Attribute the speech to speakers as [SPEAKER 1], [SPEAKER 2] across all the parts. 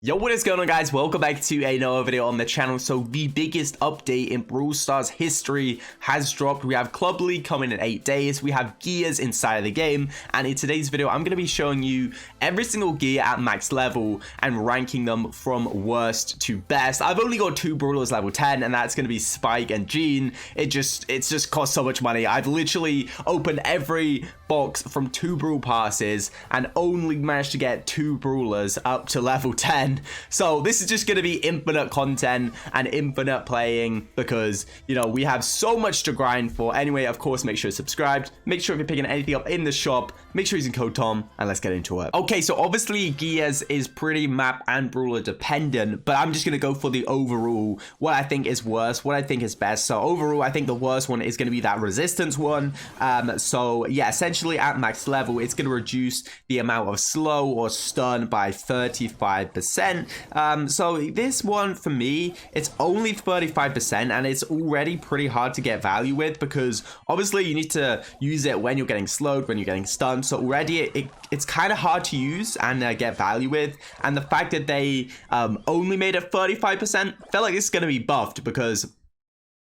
[SPEAKER 1] Yo, what is going on, guys? Welcome back to another video on the channel. So the biggest update in Brawl Stars history has dropped. We have Club League coming in 8 days. We have gears inside of the game, and in today's video I'm going to be showing you every single gear at max level and ranking them from worst to best. I've only got 2 brawlers level 10, and that's going to be Spike and Jean. It's just cost so much money. I've literally opened every box from 2 brawl passes and only managed to get 2 brawlers up to level 10. So this is just going to be infinite content and infinite playing because, you know, we have so much to grind for. Anyway, of course, make sure you're subscribed. Make sure if you're picking anything up in the shop, make sure you're using code Tom, and let's get into it. Okay, so obviously gears is pretty map and brawler dependent, but I'm just going to go for the overall, what I think is worst, what I think is best. So overall, I think the worst one is going to be that resistance one. So yeah, essentially at max level, it's going to reduce the amount of slow or stun by 35%. So this one for me, it's only 35%, and it's already pretty hard to get value with because obviously you need to use it when you're getting slowed, when you're getting stunned. So already it's kind of hard to use and get value with. And the fact that they only made it 35%, felt like this is going to be buffed because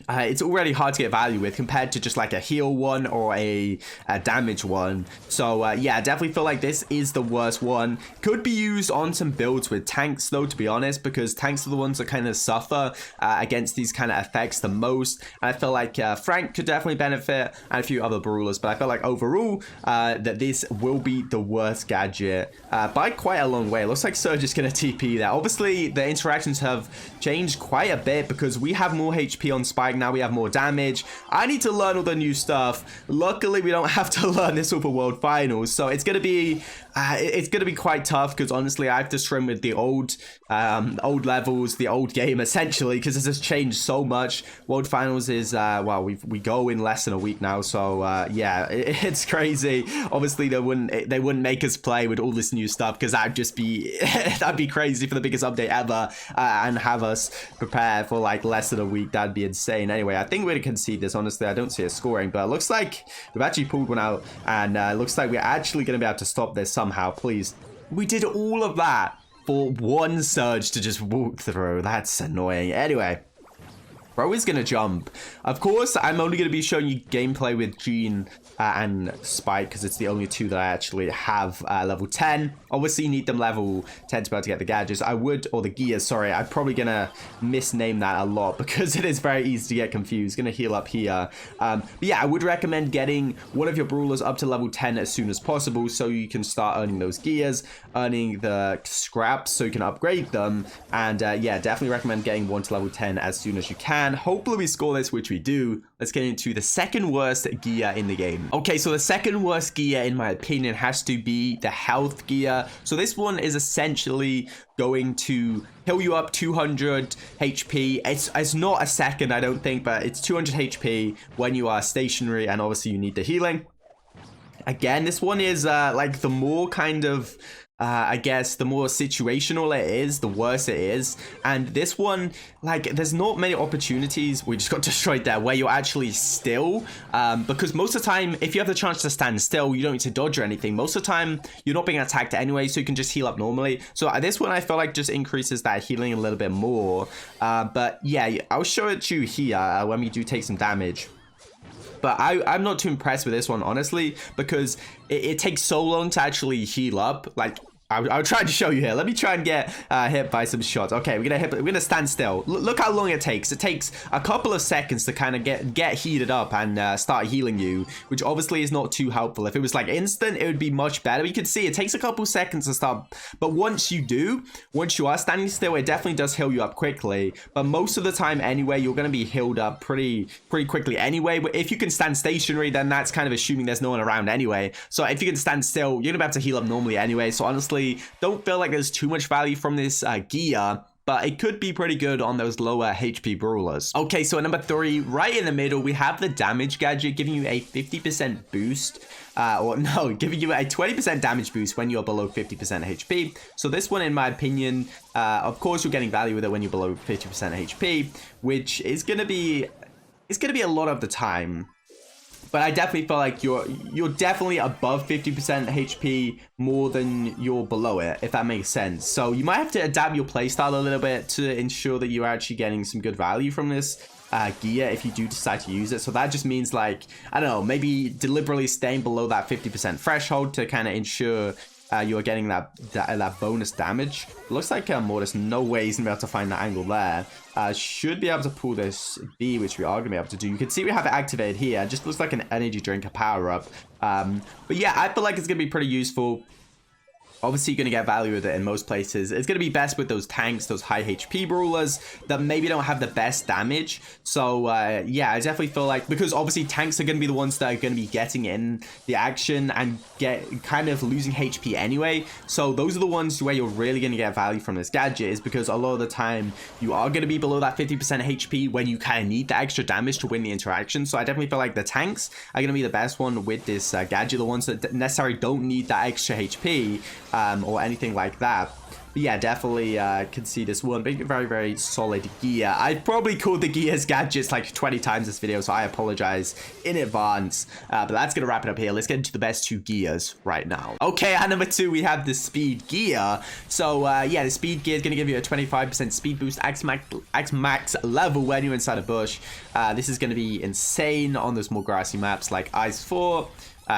[SPEAKER 1] it's already hard to get value with compared to just like a heal one or a damage one. So yeah, I definitely feel like this is the worst one. Could be used on some builds with tanks though, to be honest, because tanks are the ones that kind of suffer against these kind of effects the most. And I feel like Frank could definitely benefit, and a few other brawlers, but I feel like overall that this will be the worst gadget by quite a long way. It looks like Surge is going to TP there. Obviously the interactions have changed quite a bit because we have more HP on Spike. Now we have more damage. I need to learn all the new stuff. Luckily we don't have to learn this all for World Finals, so it's gonna be quite tough because honestly I have to swim with the old levels, the old game essentially, because this has changed so much. World Finals is well, we go in less than a week now, so yeah, it's crazy. Obviously they wouldn't make us play with all this new stuff because that'd just be that'd be crazy for the biggest update ever, and have us prepare for like less than a week. That'd be insane. Anyway, I think we're gonna concede this. Honestly, I don't see it scoring, but it looks like we've actually pulled one out, and it looks like we're actually gonna be able to stop this somehow. Please, we did all of that for one Surge to just walk through. That's annoying. Anyway, Bro is gonna jump. Of course, I'm only gonna be showing you gameplay with Jean and Spike because it's the only 2 that I actually have level 10. Obviously, you need them level 10 to be able to get the gadgets. Or the gears, sorry. I'm probably gonna misname that a lot because it is very easy to get confused. Gonna heal up here. But yeah, I would recommend getting one of your brawlers up to level 10 as soon as possible so you can start earning those gears, earning the scraps so you can upgrade them. And yeah, definitely recommend getting one to level 10 as soon as you can. Hopefully we score this, which we do. Let's get into the second worst gear in the game. Okay, so the second worst gear in my opinion has to be the health gear. So this one is essentially going to heal you up 200 HP. It's not a second, I don't think, but it's 200 HP when you are stationary, and obviously you need the healing. Again, this one is like the more kind of I guess the more situational it is, the worse it is. And this one, like, there's not many opportunities, we just got destroyed there, where you're actually still, because most of the time, if you have the chance to stand still, you don't need to dodge or anything. Most of the time, you're not being attacked anyway, so you can just heal up normally. So this one, I feel like just increases that healing a little bit more. But yeah, I'll show it to you here when we do take some damage. But I'm not too impressed with this one, honestly, because it takes so long to actually heal up. Like, I'll try to show you here. Let me try and get hit by some shots. Okay, we're gonna stand still. Look how long it takes. It takes a couple of seconds to kind of get heated up and start healing you, which obviously is not too helpful. If it was like instant, it would be much better. You can see it takes a couple seconds to start, but once you are standing still, it definitely does heal you up quickly. But most of the time anyway, you're gonna be healed up pretty quickly anyway. But if you can stand stationary, then that's kind of assuming there's no one around anyway. So if you can stand still, you're gonna be able to heal up normally anyway. So honestly, don't feel like there's too much value from this gear, but it could be pretty good on those lower HP brawlers. Okay, so at number 3, right in the middle, we have the damage gadget, giving you a 50% boost, giving you a 20% damage boost when you're below 50% HP. So this one, in my opinion, of course, you're getting value with it when you're below 50% HP, which is gonna be a lot of the time. But I definitely feel like you're definitely above 50% HP more than you're below it, if that makes sense. So you might have to adapt your playstyle a little bit to ensure that you're actually getting some good value from this gear if you do decide to use it. So that just means, like, I don't know, maybe deliberately staying below that 50% threshold to kind of ensure you're getting that bonus damage. It looks like Mortis, no way he's gonna be able to find that angle there. Should be able to pull this B, which we are gonna be able to do. You can see we have it activated here. It just looks like an energy drink, a power up. But yeah, I feel like it's gonna be pretty useful. Obviously, you're going to get value with it in most places. It's going to be best with those tanks, those high HP brawlers that maybe don't have the best damage. So, yeah, I definitely feel like, because obviously tanks are going to be the ones that are going to be getting in the action and kind of losing HP anyway. So those are the ones where you're really going to get value from this gadget, is because a lot of the time you are going to be below that 50% HP when you kind of need the extra damage to win the interaction. So I definitely feel like the tanks are going to be the best one with this gadget, the ones that necessarily don't need that extra HP. Or anything like that. But yeah, definitely can see this one being a very, very solid gear. I probably called the gears gadgets like 20 times this video, so I apologize in advance. But that's going to wrap it up here. Let's get into the best two gears right now. Okay, at number 2, we have the speed gear. So yeah, the speed gear is going to give you a 25% speed boost X max level when you're inside a bush. This is going to be insane on those more grassy maps like Ice 4.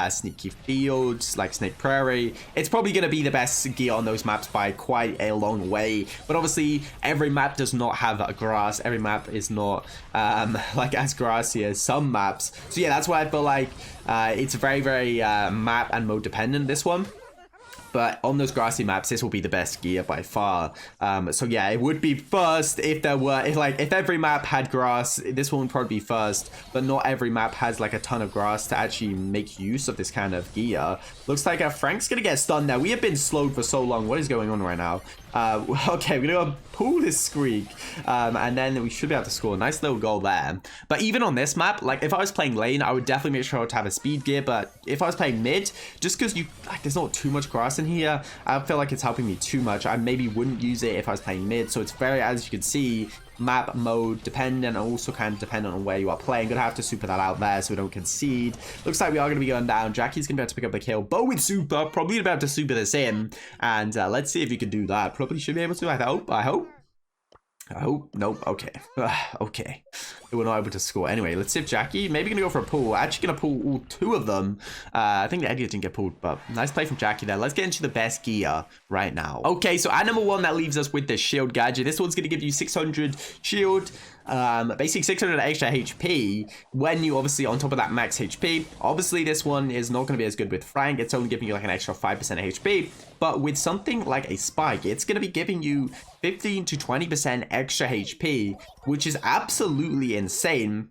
[SPEAKER 1] Sneaky Fields, like Snake Prairie. It's probably going to be the best gear on those maps by quite a long way. But obviously, every map does not have a grass. Every map is not like as grassy as some maps. So yeah, that's why I feel like it's very, very map and mode dependent, this one. But on those grassy maps, this will be the best gear by far. So yeah, it would be first if every map had grass. This one would probably be first, but not every map has like a ton of grass to actually make use of this kind of gear. Looks like Frank's gonna get stunned now. We have been slowed for so long. What is going on right now? Okay, we're gonna pull this Squeak, and then we should be able to score a nice little goal there. But even on this map, like if I was playing lane, I would definitely make sure to have a speed gear. But if I was playing mid, just because there's not too much grass in here, I feel like it's helping me too much. I maybe wouldn't use it if I was playing mid. So it's very, as you can see, map mode dependent, and also kind of dependent on where you are playing. Gonna have to super that out there so we don't concede. Looks like we are gonna be going down. Jackie's gonna be able to pick up the kill, but with super, probably about to super this in, and let's see if you can do that. Probably should be able to. I hope. Nope. Okay. Okay. They were not able to score. Anyway, let's see if Jackie, maybe gonna go for a pull. Actually gonna pull all 2 of them. I think the Eddie didn't get pulled, but nice play from Jackie there. Let's get into the best gear right now. Okay, so at number 1, that leaves us with the shield gadget. This one's gonna give you 600 shield, basically 600 extra HP when you obviously on top of that max HP. Obviously this one is not going to be as good with Frank. It's only giving you like an extra 5% HP, but with something like a spike, it's going to be giving you 15 to 20% extra HP, which is absolutely insane,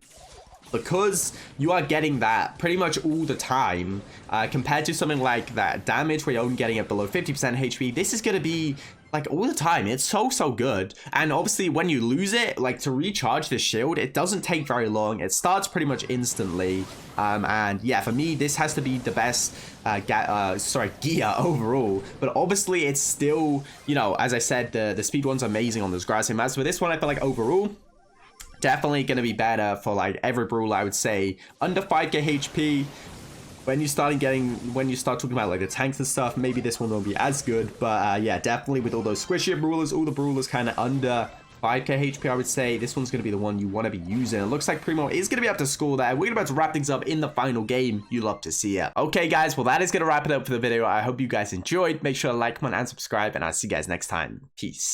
[SPEAKER 1] because you are getting that pretty much all the time, compared to something like that damage where you're only getting it below 50% HP. This is going to be like all the time. It's so good. And obviously when you lose it, like to recharge the shield, it doesn't take very long. It starts pretty much instantly. And yeah, for me, this has to be the best gear overall. But obviously it's still, you know, as I said, the speed one's amazing on those grassy maps. But this one, I feel like overall, definitely going to be better for like every brawler, I would say. Under 5k HP. When you start talking about like the tanks and stuff, maybe this one won't be as good. But yeah, definitely with all those squishier brawlers, all the brawlers kind of under 5k HP, I would say this one's going to be the one you want to be using. It looks like Primo is going to be able to score there. We're about to wrap things up in the final game. You love to see it. Okay, guys, well, that is going to wrap it up for the video. I hope you guys enjoyed. Make sure to like, comment, and subscribe, and I'll see you guys next time. Peace.